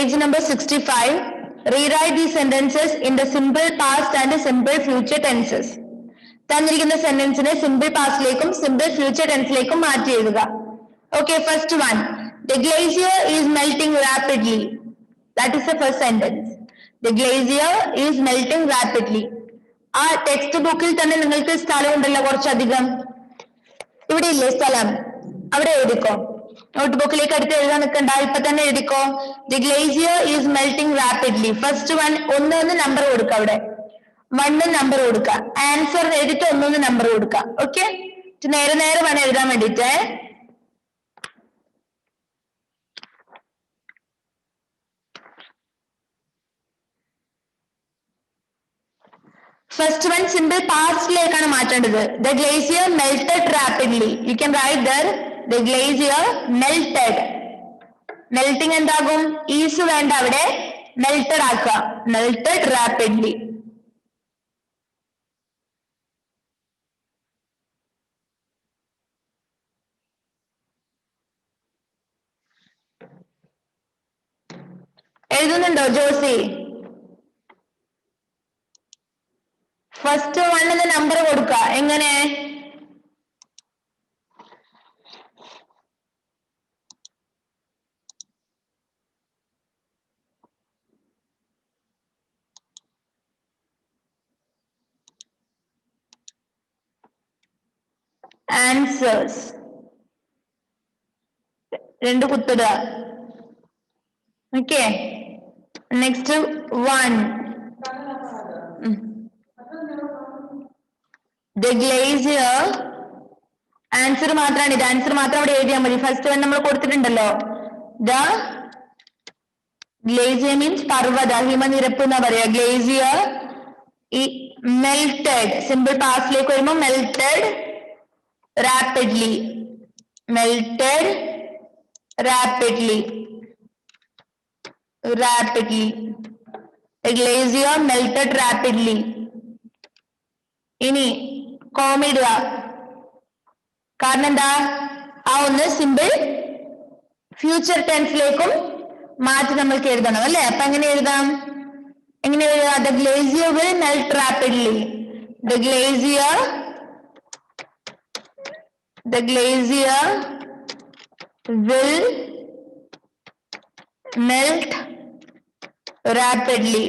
Page number 65. Rewrite these sentences in the simple past and simple future tenses. തന്നിരിക്കുന്ന സെന്റൻസിനെ simple പാസ്റ്റിലേക്കും simple future ടെൻസിലേക്കും മാറ്റി എഴുതുക. Okay, first one. The glacier is melting rapidly. That is the first sentence. The glacier is melting rapidly. ആ text ബുക്കിൽ തന്നെ നിങ്ങൾക്ക് സ്ഥലം ഉണ്ടല്ലോ കുറച്ചധികം. ഇവിടെ ഇല്ലേ സ്ഥലം? അവിടെ എഴുതിക്കോ. നോട്ട് ബുക്കിലേക്ക് അടുത്ത് എഴുതാൻ നിൽക്കണ്ട, ഇപ്പൊ തന്നെ എഴുതിക്കോ. The glacier is melting rapidly. First one ഒന്ന് നമ്പർ കൊടുക്കുക, അവിടെ 1 നമ്പർ കൊടുക്കുക. ആൻസർ എഴുതിട്ട് 1 നമ്പർ കൊടുക്കുക. ഓക്കെ, നേരെ നേരെ വേണം എഴുതാൻ വേണ്ടിട്ട്. ഫസ്റ്റ് വൺ സിമ്പിൾ പാസ്റ്റിലേക്കാണ് മാറ്റേണ്ടത്. The glacier melted rapidly. You can write there. The glacier melted. Melting എന്താകും? ഈസ് വേണ്ട, അവിടെ മെൽറ്റഡ് ആക്കുക. Melted rapidly. എഴുതുന്നുണ്ടോ ജോസി? ഫസ്റ്റ് 1 നമ്പർ കൊടുക്ക. എങ്ങനെ? ആൻസേഴ്സ് 2 കുത്തിടുക. Okay, next 1. The glacier. Answer മാത്രമാണ് ഇത്. ആൻസർ മാത്രം അവിടെ എഴുതിയാൽ മതി. ഫസ്റ്റ് വൺ നമ്മൾ കൊടുത്തിട്ടുണ്ടല്ലോ. The glacier means പർവ്വത, ഹിമനിരപ്പ് എന്നാ പറയാ. ഗ്ലേസിയർ മെൽറ്റഡ്, സിമ്പിൾ പാസ്റ്റിലേക്ക് വരുമ്പോൾ melted rapidly. Melted rapidly. Rapidly. A glacier melted rapidly. ഇനി കോമിടുക. കാരണം എന്താ? ആ ഒന്ന് സിമ്പിൾ ഫ്യൂച്ചർ ടെൻസിലേക്കും മാറ്റി നമ്മൾക്ക് എഴുതണം അല്ലെ. അപ്പൊ എങ്ങനെ എഴുതാം? എങ്ങനെ എഴുതാം? The glacier will melt rapidly. The glacier will melt rapidly.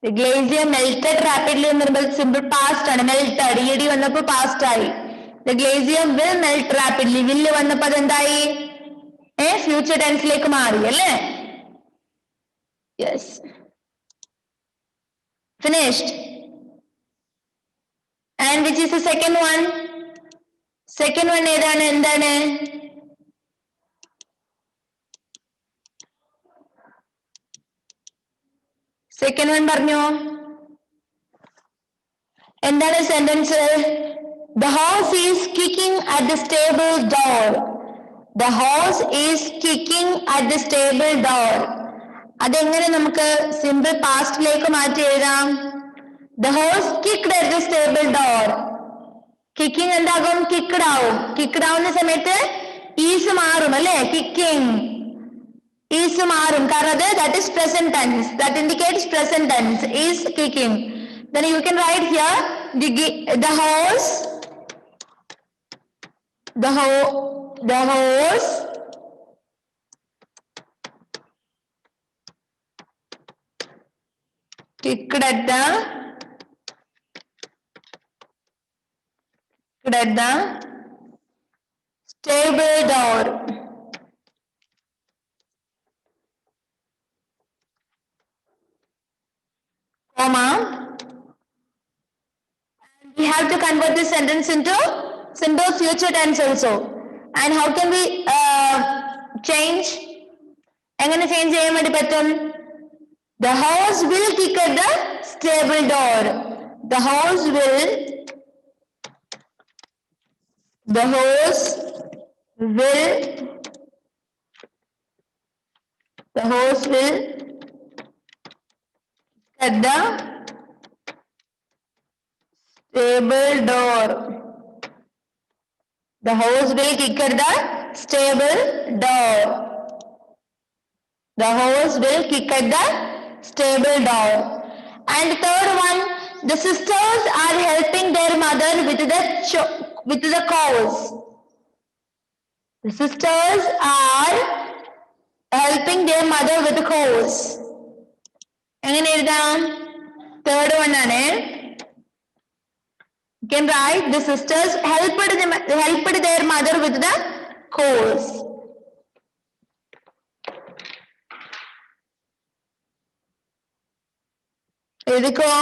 The glacier melted rapidly എന്ന് പറയുമ്പോൾ സിമ്പിൾ പാസ്റ്റ് ആണ്. മെൽറ്റഡ് ഇടി വന്നപ്പോ പാസ്റ്റ് ആയി. The glacier will melt rapidly. വില്ല് വന്നപ്പോ അതെന്തായി? ഫ്യൂച്ചർ ടെൻസിലേക്ക് മാറി അല്ലേ. Yes, finished. And which is the second one? Second one ഏതാണ്? എന്താണ്? സെക്കൻഡ് വൺ പറഞ്ഞോ. എന്താണ് sentence? The horse is kicking at the stable door. The horse is kicking at the stable door. അതെങ്ങനെ നമുക്ക് സിമ്പിൾ പാസ്റ്റിലേക്ക് മാറ്റി എഴുതാം? The horse kicked at the stable door. Kicking എന്താകും? Kicked ആവും. കിക്ക്ഡ് ആവുന്ന സമയത്ത് ഈസ് മാറും അല്ലെ. കിക്കിംഗ് ഈസ് മാറും, കാരണം അത് that is present tense. That indicates present tense. Is kicking. Then you can write here the horse kicked at the stable door. Comma. We have to convert this sentence into simple future tense also. And how can we change? എങ്ങനെ change ചെയ്യാൻ വേണ്ടി പറ്റും? The horse will kick at the stable door. The horse will at the stable door. The horse will kick at the stable door. The horse will kick at the stable door. And third one, the sisters are helping their mother with the cows. The sisters are helping their mother with the cows. എങ്ങനെ എഴുതാം? Third one ആണ്. You can write the sisters helped their mother with the cows. എഴുതിക്കോ.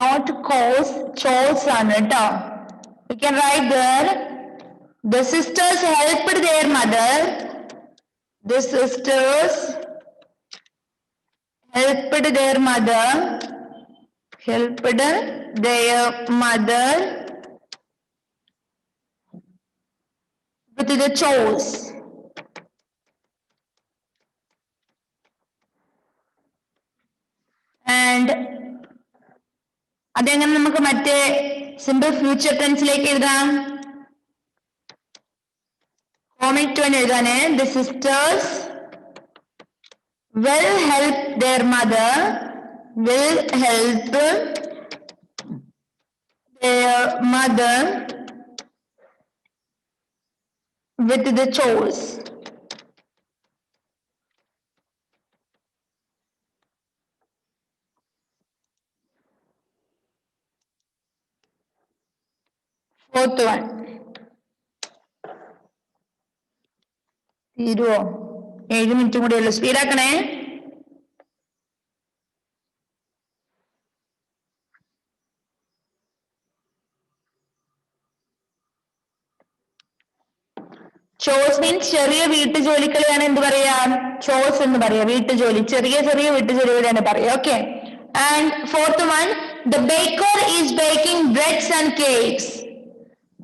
Not cows, chores ആണ് കേട്ടോ. You can write there. The sisters helped their mother. The sisters helped their mother. Helped their mother with the chores. And അതെങ്ങനെ നമുക്ക് മറ്റേ simple future ടെൻസിലേക്ക് എഴുതാം? കോമിക് ടു എഴുതാനേ. The sisters will help their mother. Will help their mother with the chores. Fourth one. തീരുവോ? 7 മിനിറ്റും കൂടെ ഉള്ളു. സ്പീഡാക്കണേ. ചോസ് മീൻസ് ചെറിയ വീട്ടുജോലികളെയാണ് എന്ത് പറയാ? ചോസ് എന്ന് പറയാ. വീട്ടുജോലി, ചെറിയ ചെറിയ വീട്ടുജോലികളാണ് പറയാ. Okay. And fourth one, the baker is baking breads and cakes.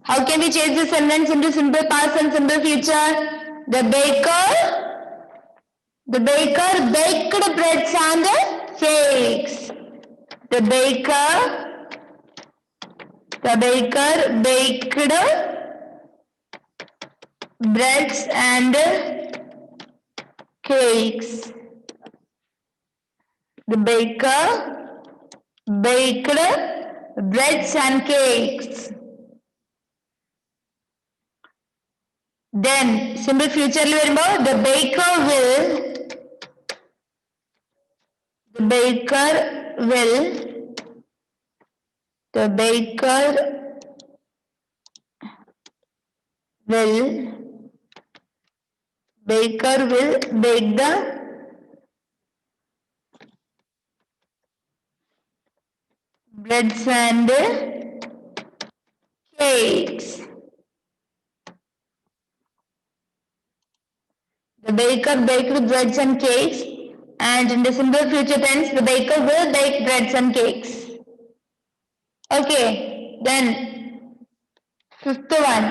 How can we change the sentence into simple past and simple future? The baker baked breads and cakes. The baker baked breads and cakes. The baker baked breads and cakes. Then simple future il varumbo the baker will bake the breads and cakes. The baker baked breads and cakes, and in the simple future tense, the baker will bake breads and cakes. Okay, then fifth one.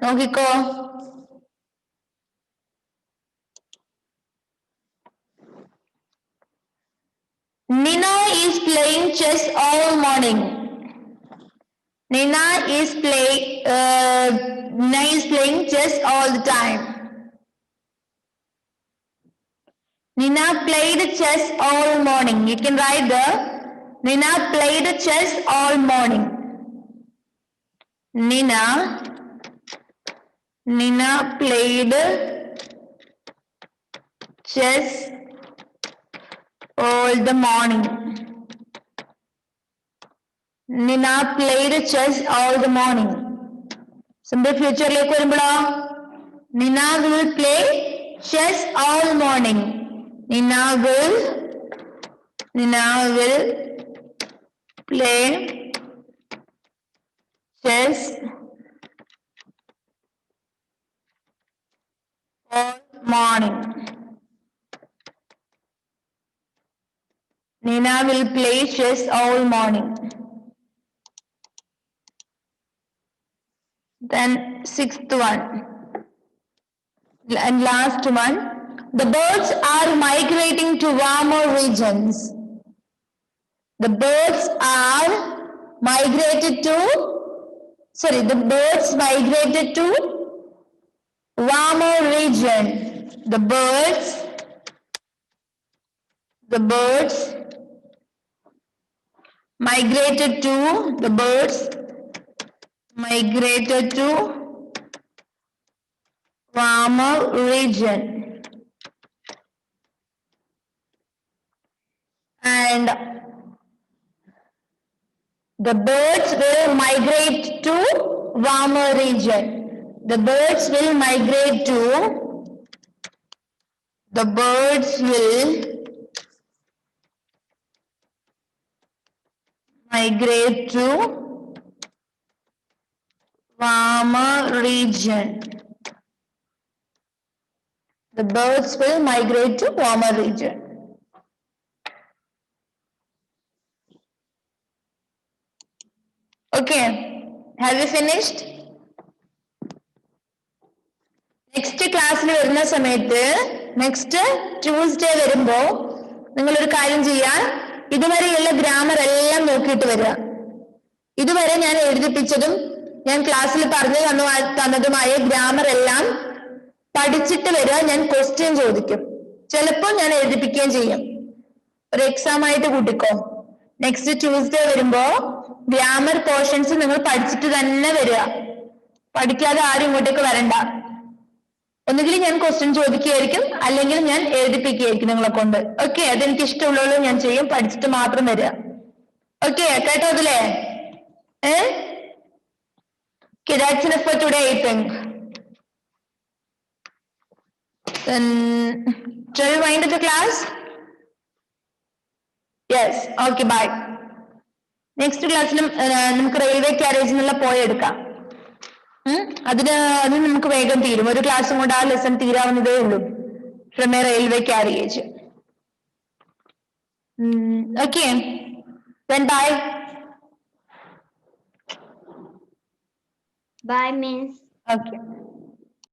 Nokiko. Nina is playing chess all morning. Nina is playing chess all the time. Nina played chess all morning. You can write the Nina played chess all morning. Nina played chess all the morning. Nina played chess all the morning. Simple future like varumbala Nina will play chess all morning. Nina will play chess all morning. Nina will play chess all morning. Then sixth one and last one. The birds are migrating to warmer regions. The birds are migrated to, the birds migrated to warmer region. The birds migrated to warmer region. And the birds will migrate to warmer region. The birds will migrate to warmer region. The birds will migrate to warmer region. Okay, have you finished? Next ക്ലാസ്സിൽ വരുന്ന സമയത്ത് next Tuesday വരുമ്പോ നിങ്ങളൊരു കാര്യം ചെയ്യാൻ, ഇതുവരെയുള്ള grammar എല്ലാം നോക്കിയിട്ട് വരിക. ഇതുവരെ ഞാൻ എഴുതിപ്പിച്ചതും ഞാൻ ക്ലാസ്സിൽ പറഞ്ഞു തന്നതുമായ ഗ്രാമർ എല്ലാം പഠിച്ചിട്ട് വരിക. ഞാൻ ക്വസ്റ്റ്യൻ ചോദിക്കും, ചിലപ്പോൾ ഞാൻ എഴുതിപ്പിക്കുകയും ചെയ്യും. ഒരു എക്സാം ആയിട്ട് കൂട്ടിക്കോ. നെക്സ്റ്റ് ട്യൂസ്ഡേ വരുമ്പോ ഗ്രാമർ പോർഷൻസ് നിങ്ങൾ പഠിച്ചിട്ട് തന്നെ വരിക. പഠിക്കാതെ ആരും ഇങ്ങോട്ടേക്ക് വരണ്ട. ഒന്നുകിൽ ഞാൻ ക്വസ്റ്റ്യൻ ചോദിക്കുകയായിരിക്കും, അല്ലെങ്കിൽ ഞാൻ എഴുതിപ്പിക്കുകയായിരിക്കും നിങ്ങളെ കൊണ്ട്. ഓക്കെ, അതെനിക്ക് ഇഷ്ടമുള്ളത് ഞാൻ ചെയ്യും. പഠിച്ചിട്ട് മാത്രം വരിക. ഓക്കെ, കേട്ടോ അതിലേ? Okay, that's enough for today, I think. Then, shall we wind up the class? Yes. Okay, bye. Next class, നമുക്ക് റെയിൽവേ ക്യാരേജിനുള്ള പോയി എടുക്കാം. അതിന് നമുക്ക് വേഗം തീരും. ഒരു ക്ലാസ്സും കൊണ്ട് ആ ലെസൺ തീരാവുന്നതേ ഉള്ളൂ. From A railway carriage. Okay. Then bye. Bye, Miss. Okay.